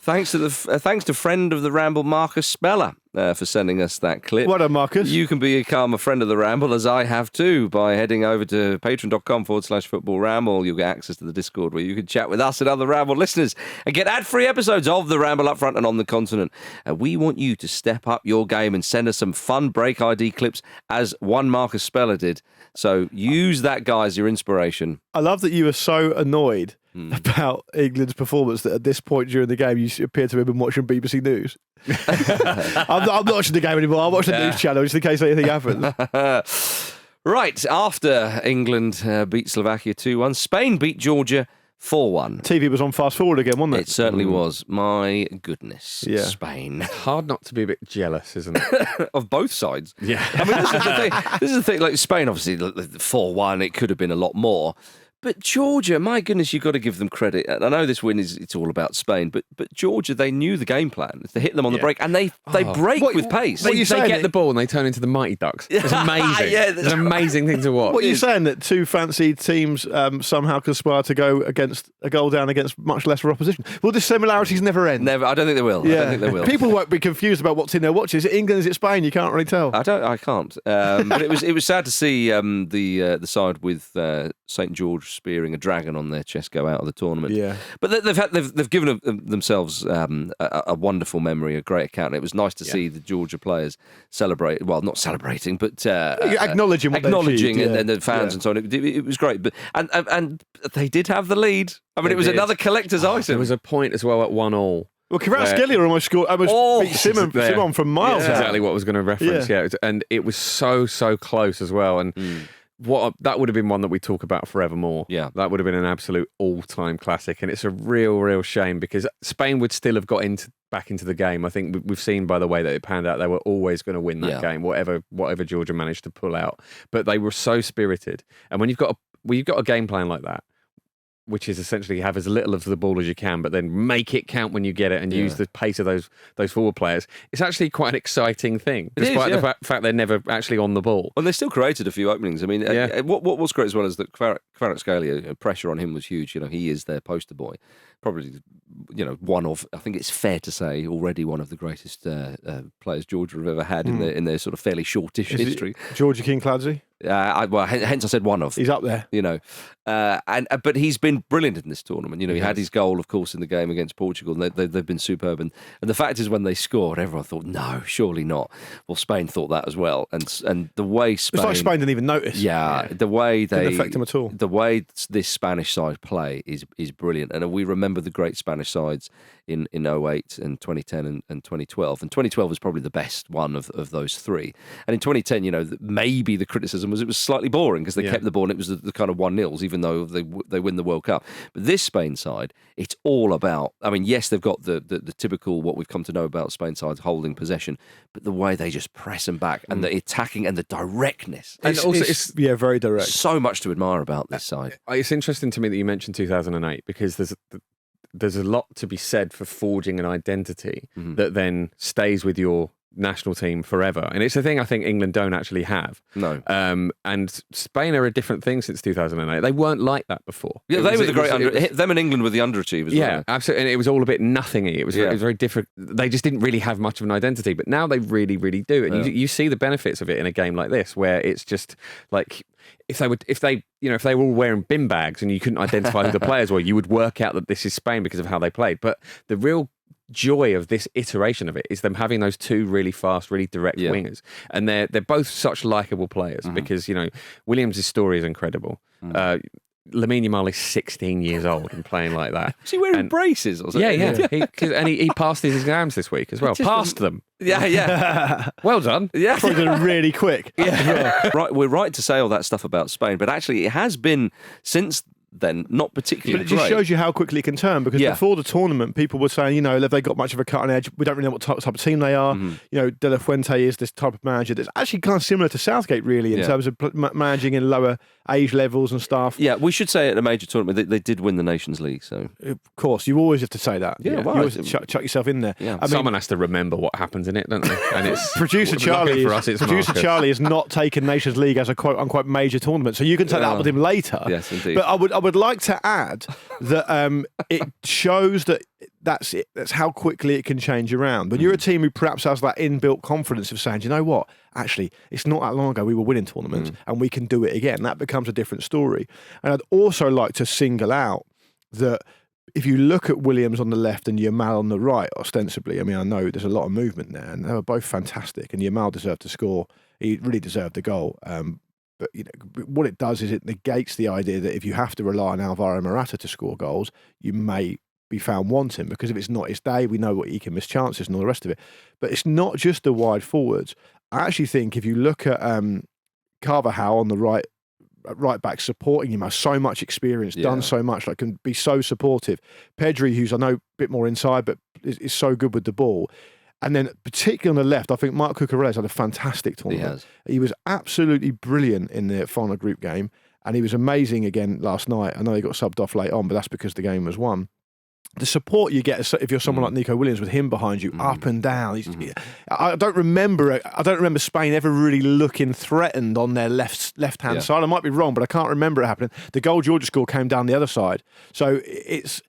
Thanks to friend of the Ramble, Marcus Speller, for sending us that clip. What up, Marcus? You can become a friend of the Ramble, as I have too, by heading over to patreon.com/Football Ramble. You'll get access to the Discord where you can chat with us and other Ramble listeners and get ad-free episodes of the Ramble up front and on the continent. We want you to step up your game and send us some fun break ID clips, as one Marcus Speller did. So use that guy as your inspiration. I love that you were so annoyed about England's performance that at this point during the game you appear to have been watching BBC News. I'm not watching the game anymore. I'm watching the news channel just in case anything happens. Right, after England beat Slovakia 2-1, Spain beat Georgia 4-1. TV was on fast forward again, wasn't it? It certainly was. My goodness. Yeah. Spain. Hard not to be a bit jealous, isn't it? Of both sides. Yeah. I mean, this is the thing. This is the thing. Like Spain, obviously, 4-1, it could have been a lot more. But Georgia, my goodness, you've got to give them credit. And I know this win it's all about Spain, but Georgia, they knew the game plan. They hit them on the break, and they break with pace. They you saying? get the ball and they turn into the Mighty Ducks. It's amazing. Yeah, it's an amazing thing to watch. What are you saying, that two fancied teams somehow conspire to go against a goal down against much lesser opposition? Will the similarities never end? Never. I don't think they will. Yeah. I don't think they will. People won't be confused about what's in their watches. Is it England? Is it Spain? You can't really tell. I can't. But it was sad to see the side with St George spearing a dragon on their chest go out of the tournament. Yeah. But they've given themselves a wonderful memory, a great account. It was nice to see the Georgia players celebrate. Well, not celebrating, but acknowledging what they achieved, and the fans and so on. It was great. But and they did have the lead. I mean, it was another collector's item. There was a point as well at 1-1. Well, Kvaratskhelia almost beat Simon from miles out. Exactly what I was going to reference. Yeah, and it was so close as well. And that would have been one that we talk about forevermore. Yeah, that would have been an absolute all-time classic. And it's a real shame because Spain would still have got back into the game. I think we've seen by the way that it panned out, they were always going to win that game, whatever Georgia managed to pull out. But they were so spirited. And when you've got a game plan like that, which is essentially have as little of the ball as you can, but then make it count when you get it and use the pace of those forward players. It's actually quite an exciting thing, despite the fact they're never actually on the ball. Well, they still created a few openings. I mean, what was great as well is that Kvaratskhelia, pressure on him was huge. You know, he is their poster boy. Probably, one of, I think it's fair to say, already one of the greatest players Georgia have ever had in their sort of fairly shortish history. Georgia King-Clancy? Hence I said one of. He's up there. But he's been brilliant in this tournament. He had his goal, of course, in the game against Portugal, and they've been superb. And the fact is, when they scored, everyone thought, no, surely not. Well, Spain thought that as well. And the way Spain... It's like Spain didn't even notice. Yeah, the way they... Didn't affect them at all. The way this Spanish side play is brilliant. And we remember the great Spanish sides in 08 and 2010 and 2012. And 2012 was probably the best one of those three. And in 2010, maybe the criticism was it was slightly boring because they kept the ball and it was the kind of 1-0s, even though they win the World Cup. But this Spain side, it's all about, I mean, yes, they've got the typical, what we've come to know about Spain sides, holding possession, but the way they just press them back and the attacking and the directness. And it's very direct. So much to admire about this side. It's interesting to me that you mentioned 2008 because there's a lot to be said for forging an identity that then stays with your national team forever. And it's a thing I think England don't actually have. No. And Spain are a different thing since 2008. They weren't like that before. Yeah, they were the great them and England were the underachievers. Yeah, absolutely. And it was all a bit nothingy. It was very different. They just didn't really have much of an identity, but now they really, really do. And you see the benefits of it in a game like this, where it's just like if they were all wearing bin bags and you couldn't identify who the players were, you would work out that this is Spain because of how they played. But the real joy of this iteration of it is them having those two really fast, really direct wingers, and they're both such likable players because Williams' story is incredible. Lamine Yamal is 16 years old and playing like that. Is he wearing And- braces or something? Yeah. He passed his exams this week as well. Passed them. Yeah. Well done. Yeah. Probably done really quick. Right, we're right to say all that stuff about Spain, but actually it has been since then not But particularly it just great. shows you how quickly it can turn, because Yeah. before the tournament, people were saying, have they got much of a cutting edge? We don't really know what type of team they are. De La Fuente is this type of manager that's actually kind of similar to Southgate, really, in Yeah. terms of managing in lower age levels and stuff. Yeah, we should say at a major tournament they did win the Nations League. So Of course, you always have to say that. Yeah, You well, always chuck yourself in there. Yeah. I mean, Someone has to remember what happens in it, don't they? And it's Producer luckily for us, it's Marcus. Charlie has not taken Nations League as a quote unquote major tournament, so you can take that up with him later. Yes, indeed. But I would like to add that it shows that that's it. That's how quickly it can change around. When you're a team who perhaps has that inbuilt confidence of saying, you know what, actually, it's not that long ago we were winning tournaments and we can do it again. That becomes a different story. And I'd also like to single out that if you look at Williams on the left and Yamal on the right, ostensibly, I mean, I know there's a lot of movement there, and they were both fantastic. And Yamal deserved to score; he really deserved the goal. But what it does is it negates the idea that if you have to rely on Alvaro Morata to score goals, you may be found wanting, because if it's not his day, we know what he can miss chances and all the rest of it. But it's not just the wide forwards. I actually think if you look at Carvajal on the right back supporting him, has so much experience, done so much, like can be so supportive. Pedri, who's I know a bit more inside, but is so good with the ball. And then particularly on the left, I think Marc Cucurella had a fantastic tournament. He was absolutely brilliant in the final group game, and he was amazing again last night. I know he got subbed off late on, but that's because the game was won. The support you get if you're someone like Nico Williams with him behind you, up and down. I don't remember Spain ever really looking threatened on their left-hand side. I might be wrong, but I can't remember it happening. The goal Georgia scored came down the other side. So it's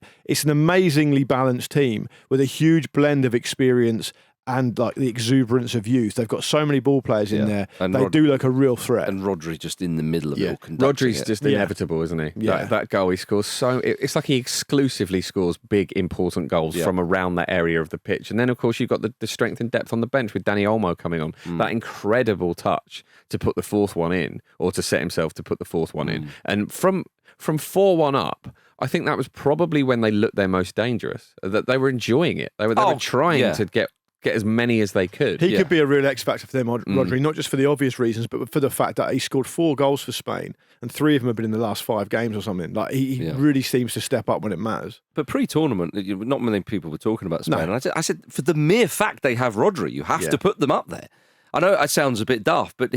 an amazingly balanced team with a huge blend of experience and like the exuberance of youth. They've got so many ball players in there. And they do look a real threat. And Rodri just in the middle of it all. conducting Rodri's it. just inevitable, isn't he? Yeah. That goal he scores it's like he exclusively scores big, important goals from around that area of the pitch. And then, of course, you've got the strength and depth on the bench with Danny Olmo coming on. That incredible touch to put the fourth one in, or to set himself to put the fourth one in. And from 4-1 up, I think that was probably when they looked their most dangerous. That they were enjoying it. They were trying to get as many as they could. He could be a real X factor for them, Rodri, not just for the obvious reasons, but for the fact that he scored 4 goals for Spain, and 3 of them have been in the last 5 games or something. Like he really seems to step up when it matters. But pre-tournament, not many people were talking about Spain. And I said, for the mere fact they have Rodri, you have to put them up there. I know it sounds a bit daft, but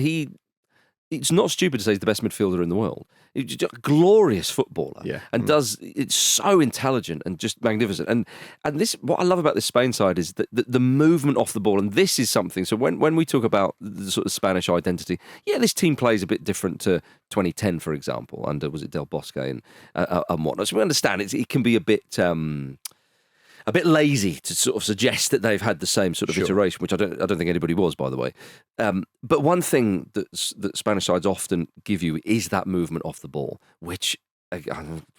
it's not stupid to say he's the best midfielder in the world. He's just a glorious footballer, and it's so intelligent and just magnificent. And this, what I love about this Spain side is that the movement off the ball, and this is something. So when we talk about the sort of Spanish identity, this team plays a bit different to 2010, for example, under was it Del Bosque and whatnot. So we understand it can be a bit lazy to sort of suggest that they've had the same sort of iteration, which I don't think anybody was, by the way. But one thing that Spanish sides often give you is that movement off the ball, which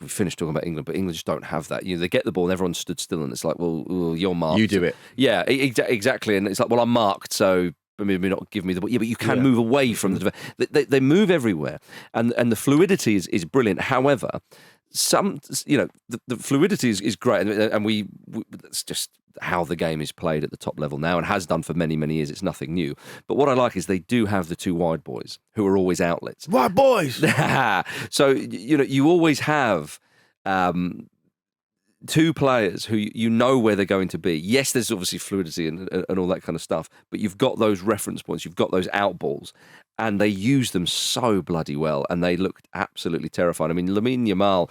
we finished talking about England, but England just don't have that. They get the ball and everyone stood still, and it's like, well, you're marked. You do it. Yeah, exactly. And it's like, well, I'm marked, so maybe not give me the ball. Yeah, but you can move away from the defence. They move everywhere, and the fluidity is brilliant. However, the fluidity is great, and we that's just how the game is played at the top level now, and has done for many, many years. It's nothing new. But what I like is they do have the 2 wide boys who are always outlets. Wide boys! So, you always have 2 players who you know where they're going to be. Yes, there's obviously fluidity and all that kind of stuff, but you've got those reference points, you've got those outballs, and they use them so bloody well, and they looked absolutely terrifying. I mean, Lamine Yamal,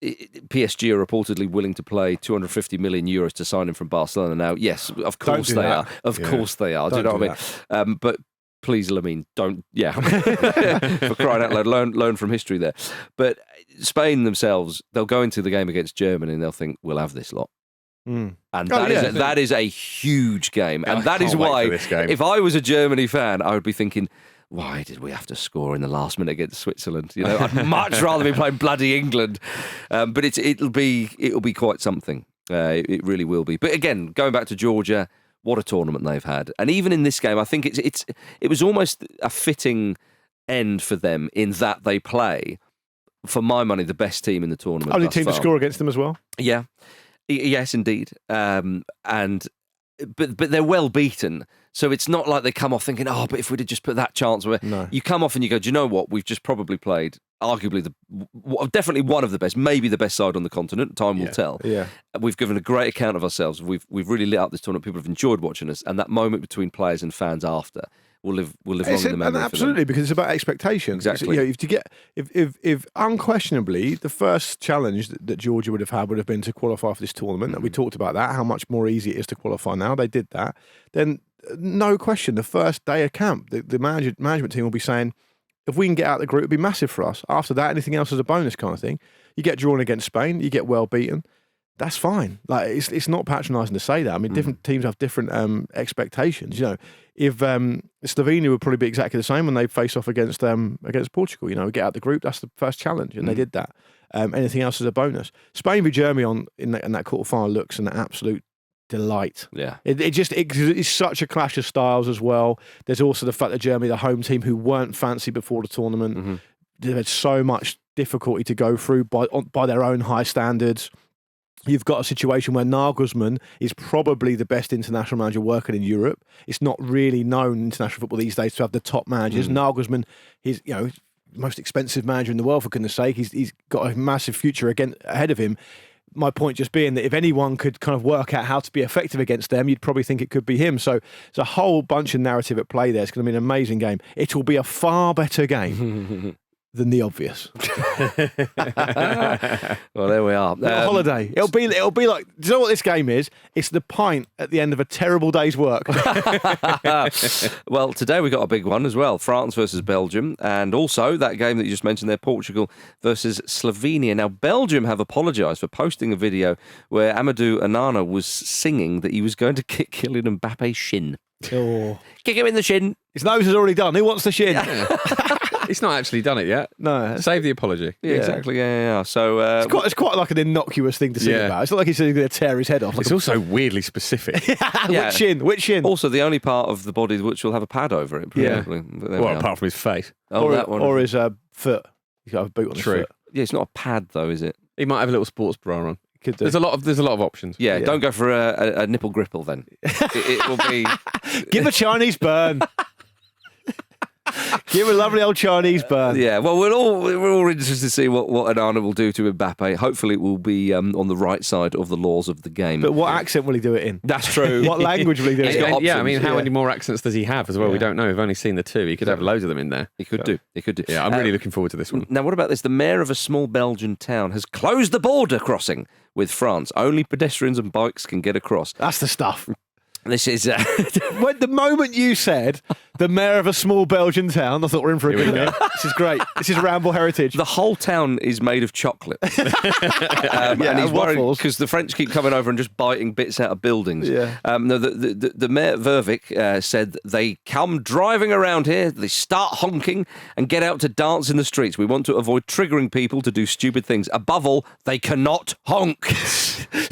PSG are reportedly willing to play 250 million euros to sign him from Barcelona. Now, yes, of course they are. Of course they are. Do you know what I mean? But please, Lamine, don't. Yeah, for crying out loud, learn from history there. But Spain themselves, they'll go into the game against Germany and they'll think, we'll have this lot. And that is a huge game. And that is why, if I was a Germany fan, I would be thinking, why did we have to score in the last minute against Switzerland? I'd much rather be playing bloody England. But it'll be quite something. It really will be. But again, going back to Georgia, what a tournament they've had. And even in this game, I think it was almost a fitting end for them in that they play for my money, the best team in the tournament. Only thus team to far. score against them as well. Yeah. Yes, indeed. But they're well beaten. So it's not like they come off thinking, but if we'd have just put that chance away. No. You come off and you go, do you know what? We've just probably played arguably definitely one of the best, maybe the best side on the continent. Time will tell. Yeah. We've given a great account of ourselves. We've really lit up this tournament. People have enjoyed watching us. And that moment between players and fans after will live long in the memory. Absolutely, because it's about expectations. Exactly. If unquestionably the first challenge that Georgia would have had would have been to qualify for this tournament, and we talked about that, how much more easy it is to qualify now. They did that. Then no question, the first day of camp, the management team will be saying, if we can get out of the group, it'd be massive for us. After that, anything else is a bonus kind of thing. You get drawn against Spain, you get well beaten. That's fine. Like it's not patronising to say that. I mean, different teams have different expectations. If Slovenia would probably be exactly the same when they face off against Portugal. Get out the group. That's the first challenge, and they did that. Anything else is a bonus. Spain v Germany in that quarterfinal looks an absolute delight. Yeah, it's such a clash of styles as well. There's also the fact that Germany, the home team, who weren't fancy before the tournament, they've had so much difficulty to go through by their own high standards. You've got a situation where Nagelsmann is probably the best international manager working in Europe. It's not really known in international football these days to have the top managers. Nagelsmann, he's most expensive manager in the world, for goodness sake. He's got a massive future ahead of him. My point just being that if anyone could kind of work out how to be effective against them, you'd probably think it could be him. So there's a whole bunch of narrative at play there. It's going to be an amazing game. It will be a far better game than the obvious. Well, there we are. A holiday. It'll be like, do you know what this game is? It's the pint at the end of a terrible day's work. Well, today we got a big one as well. France versus Belgium, and also that game that you just mentioned there, Portugal versus Slovenia. Now, Belgium have apologised for posting a video where Amadou Onana was singing that he was going to kick Kylian Mbappe's shin. Oh. Kick him in the shin. His nose is already done. Who wants the shin? He's not actually done it yet. No. Save the apology. Yeah, exactly. Yeah. So it's quite like an innocuous thing to sing about. It's not like he's going to tear his head off. It's also weirdly specific. Yeah. Which shin? Also, the only part of the body which will have a pad over it. Probably. Yeah. Well, apart from his face. Oh, that one. Or his foot. He's got a boot on his foot. Yeah, it's not a pad though, is it? He might have a little sports bra on. Could do. There's a lot of options. Yeah, don't go for a nipple gripple then. it will be. Give a Chinese burn. Give a lovely old Chinese burn. Yeah, well, we're all interested to see what Onana will do to Mbappe. Hopefully, it will be on the right side of the laws of the game. But what accent will he do it in? That's true. What language will he do it in? Yeah, I mean, how many more accents does he have as well? We don't know. We've only seen the two. He could have loads of them in there. He could do. Yeah, I'm really looking forward to this one. Now, what about this? The mayor of a small Belgian town has closed the border crossing with France. Only pedestrians and bikes can get across. That's the stuff. This is when the moment you said the mayor of a small Belgian town, I thought we're in for a good game. This is great. This is Ramble heritage. the whole town is made of chocolate. And he's worried waffles. because the French keep coming over and just biting bits out of buildings. Yeah. No, the mayor Vervick said they come driving around here, they start honking and get out to dance in the streets. We want to avoid triggering people to do stupid things. Above all, they cannot honk.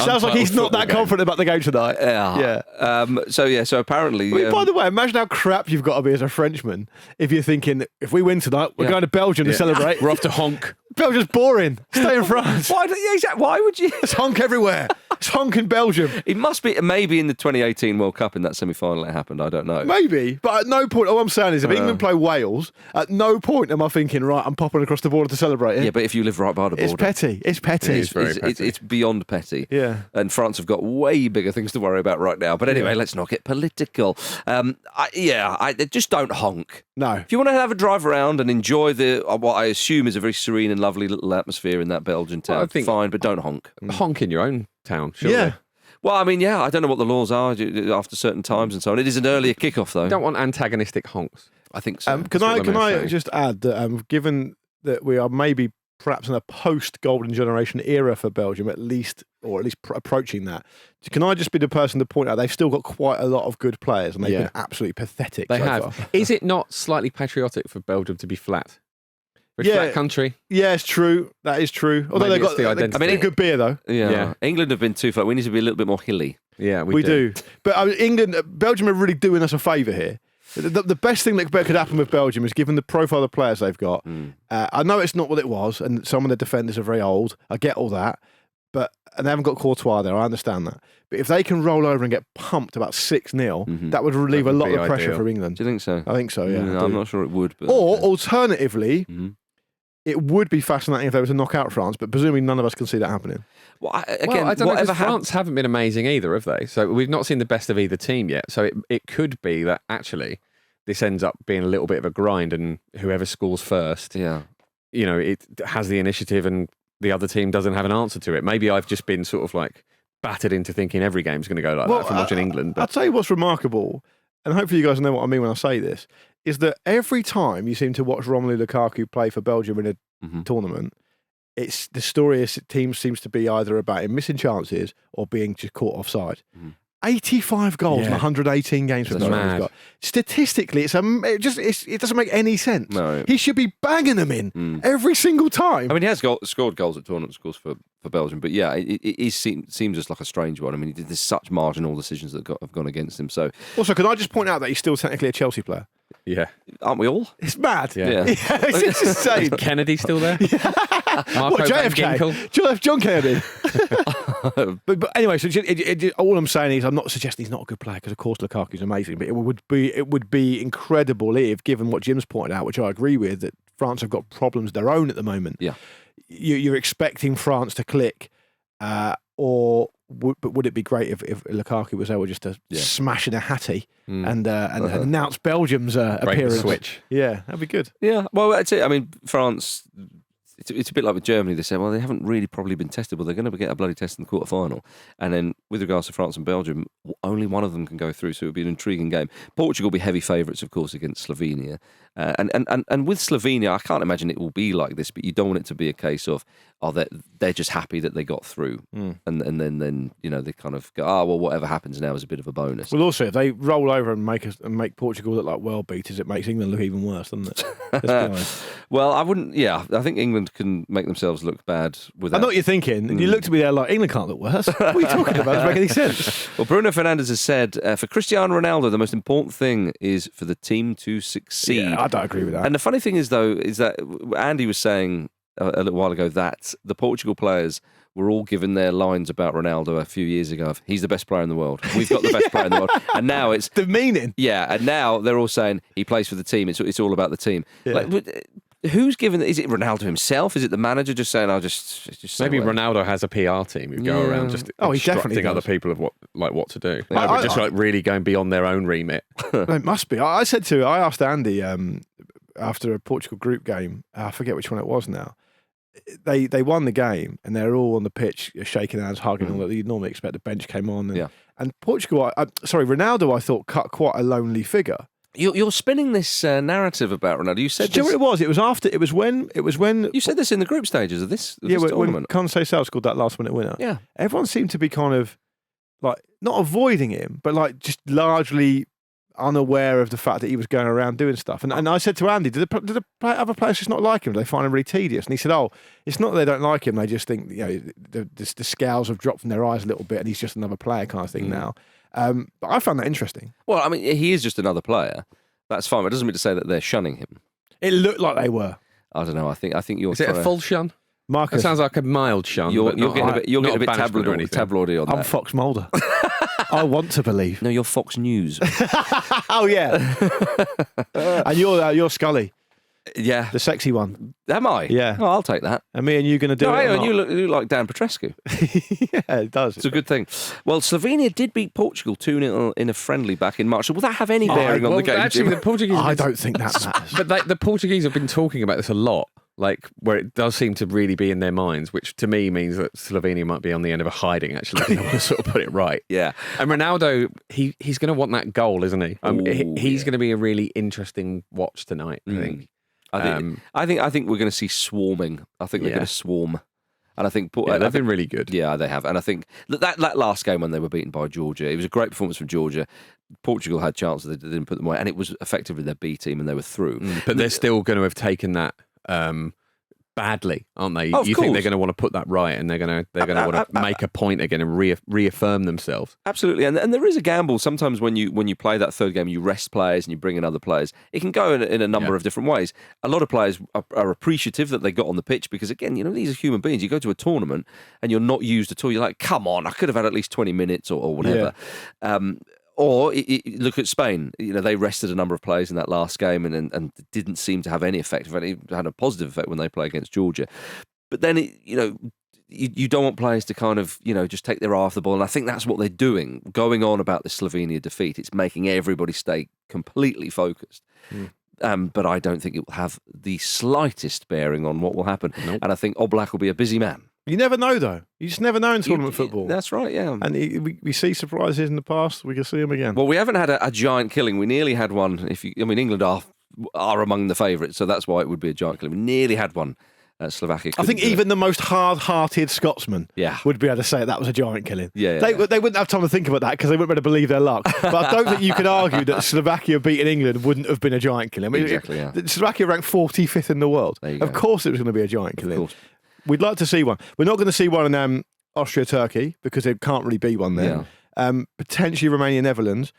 Sounds like he's not that confident about the game tonight. Yeah. So apparently. I mean, by the way, imagine how crap you've got to be as a Frenchman if you're thinking, if we win tonight, we're going to Belgium to celebrate. We're off to honk. Belgium's boring. Stay in France. Why would you? It's honk everywhere. It's honk in Belgium. It must be maybe in the 2018 World Cup in that semi-final it happened. I don't know. Maybe, but at no point. All I'm saying is, if England play Wales, at no point am I thinking, right, I'm popping across the border to celebrate it. Yeah, but if you live right by the border, It's petty. It's petty. It's beyond petty. Yeah. And France have got way bigger things to worry about right now. But anyway, let's not get political. Just don't honk. No. If you want to have a drive around and enjoy what I assume is a very serene and lovely little atmosphere in that Belgian town, I think- fine, but don't honk. Honk in your own town, surely. Yeah. Well, I mean, I don't know what the laws are after certain times and so on. It is an earlier kickoff, though. You don't want antagonistic honks. I think so. Can I just add that given that we are maybe perhaps in a post-Golden Generation era for Belgium, at least approaching that, can I just be the person to point out they've still got quite a lot of good players and they've been absolutely pathetic They so have. far. Is it not slightly patriotic for Belgium to be flat? We're a flat country. Yeah, it's true. That is true. Although Maybe they've it's got the identity. I mean, good beer though. Yeah. England have been too far. We need to be a little bit more hilly. Yeah, We do. But Belgium are really doing us a favour here. The best thing that could happen with Belgium is, given the profile of the players they've got, I know it's not what it was, and some of the defenders are very old. I get all that. And they haven't got Courtois there, I understand that. But if they can roll over and get pumped about 6-0, that would relieve a lot of pressure ideal. for England. Do you think so? I think so, yeah. I'm not sure it would. But Or, alternatively, it would be fascinating if there was a knockout France, but presumably none of us can see that happening. Well, I don't know, 'cause France haven't been amazing either, have they? So we've not seen the best of either team yet. So it could be that actually this ends up being a little bit of a grind, and whoever scores first, it has the initiative, and the other team doesn't have an answer to it. Maybe I've just been sort of like battered into thinking every game's going to go like that from watching England. But I'll tell you what's remarkable, and hopefully you guys know what I mean when I say this, is that every time you seem to watch Romelu Lukaku play for Belgium in a tournament, it's the story is team seems to be either about him missing chances or being just caught offside. 85 goals in 118 games for Belgium he's got. Statistically, it doesn't make any sense. No. He should be banging them in every single time. I mean, he has scored goals at tournaments, of course, for Belgium. But yeah, it seems just like a strange one. I mean, there's such marginal decisions that have gone against him. So, also, can I just point out that he's still technically a Chelsea player? yeah. Aren't we all? It's mad. Yeah. It's insane. Kennedy still there? Marco What, Van JFK? Ginkel? John Kennedy. but anyway, so all I'm saying is I'm not suggesting he's not a good player, because of course Lukaku's amazing, but it would be incredible if, given what Jim's pointed out, which I agree with, that France have got problems of their own at the moment. Yeah. You're expecting France to click, but would it be great if Lukaku was able just to smash in a hattie and announce Belgium's appearance? Switch. Yeah, that'd be good. Yeah, well, that's it. I mean, France, it's a bit like with Germany. They say, well, they haven't really probably been tested. Well, they're going to get a bloody test in the quarterfinal. And then with regards to France and Belgium, only one of them can go through, so it would be an intriguing game. Portugal will be heavy favourites, of course, against Slovenia. And with Slovenia, I can't imagine it will be like this, but you don't want it to be a case of, they're just happy that they got through. And then they kind of go, well, whatever happens now is a bit of a bonus. Well, also, if they roll over and make Portugal look like world beaters, it makes England look even worse, doesn't it? Let's be honest. Well, I wouldn't. Yeah, I think England can make themselves look bad without. I know what you're thinking, and you looked at me there like, England can't look worse. What are you talking about? Doesn't make any sense. Well, Bruno Fernandes has said, for Cristiano Ronaldo, the most important thing is for the team to succeed. Yeah, I don't agree with that. And the funny thing is, though, is that Andy was saying a little while ago that the Portugal players were all given their lines about Ronaldo a few years ago of, he's the best player in the world. We've got the best player in the world. And now it's... the meaning. Yeah, and now they're all saying he plays for the team. It's all about the team. Yeah. Like, who's given... Is it Ronaldo himself? Is it the manager just saying, I'll just say Maybe whatever? Ronaldo has a PR team who go around just he definitely instructing other does. people of what to do. We're just like really going beyond their own remit. It must be. I asked Andy after a Portugal group game, I forget which one it was now. They won the game and they're all on the pitch shaking hands, hugging, all that you'd normally expect. The bench came on. And Portugal, Ronaldo, I thought cut quite a lonely figure. You're spinning this narrative about Ronaldo. You said Do you know what it was? It was when you said this in the group stages of this when tournament. Conceição scored that last minute winner. Yeah, everyone seemed to be kind of like not avoiding him, but like just largely unaware of the fact that he was going around doing stuff. And I said to Andy, did the other players just not like him? Do they find him really tedious? And he said, it's not that they don't like him. They just think the scales have dropped from their eyes a little bit, and he's just another player kind of thing now. But I found that interesting. Well, I mean, he is just another player. That's fine. But it doesn't mean to say that they're shunning him. It looked like they were. I don't know. I think you're. Is it a full shun? Marcus, it sounds like a mild shun. You're but not getting a bit banishment or anything. tabloidy on that. I'm Fox Mulder. I want to believe. No, you're Fox News. Oh yeah. And you're Scully, Yeah. the sexy one. Am I? Yeah. Oh, I'll take that. And me and you going to do No, it? hang or on, not? you look like Dan Petrescu. Yeah, it does. It's a good thing. Well, Slovenia did beat Portugal 2-0 in a friendly back in March. So will that have any bearing on the game? Actually, Jim? the Portuguese. I don't think that matters. But the Portuguese have been talking about this a lot, like where it does seem to really be in their minds, which to me means that Slovenia might be on the end of a hiding, actually. I want to sort of put it right. Yeah. And Ronaldo, he's going to want that goal, isn't he? He's going to be a really interesting watch tonight, I think. I think we're going to see swarming. I think they're going to swarm. And I think they've been really good. Yeah, they have. And I think that last game when they were beaten by Georgia, it was a great performance from Georgia. Portugal had chances, they didn't put them away, and it was effectively their B team, and they were through. But they're still going to have taken that badly, aren't they? Oh, of you think they're course. going to want to put that right, and they're going to want to make a point again and reaffirm themselves. Absolutely, and there is a gamble sometimes when you play that third game, you rest players and you bring in other players. It can go in a number of different ways. A lot of players are appreciative that they got on the pitch because, again, these are human beings. You go to a tournament and you're not used at all. You're like, come on, I could have had at least 20 minutes or whatever. Yeah. Or look at Spain. They rested a number of players in that last game and didn't seem to have any effect. In fact, it had a positive effect when they play against Georgia. But then, you don't want players to kind of, just take their eye off the ball. And I think that's what they're doing, going on about the Slovenia defeat. It's making everybody stay completely focused. But I don't think it will have the slightest bearing on what will happen. Nope. And I think Oblak will be a busy man. You never know, though. You just never know in tournament football. That's right, yeah. And we see surprises in the past. We can see them again. Well, we haven't had a giant killing. We nearly had one. England are among the favourites, so that's why it would be a giant killing. We nearly had one. Slovakia. I think even the most hard-hearted Scotsman would be able to say that was a giant killing. Yeah, they wouldn't have time to think about that because they wouldn't be able to believe their luck. But I don't think you could argue that Slovakia beating England wouldn't have been a giant killing. Exactly, yeah. Slovakia ranked 45th in the world. Of course it was going to be a giant killing. We'd like to see one. We're not going to see one in Austria-Turkey because there can't really be one there. Potentially Romania-Netherlands.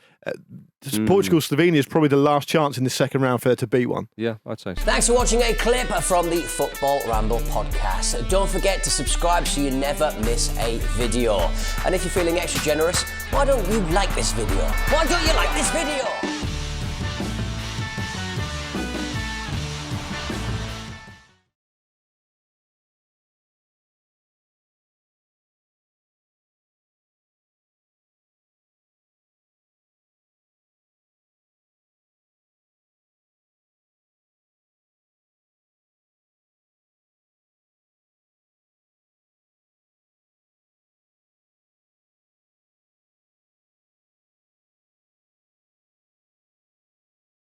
Portugal-Slovenia is probably the last chance in the second round for there to be one. Yeah, I'd say so. Thanks for watching a clip from the Football Ramble podcast. Don't forget to subscribe so you never miss a video. And if you're feeling extra generous, why don't you like this video? Why don't you like this video?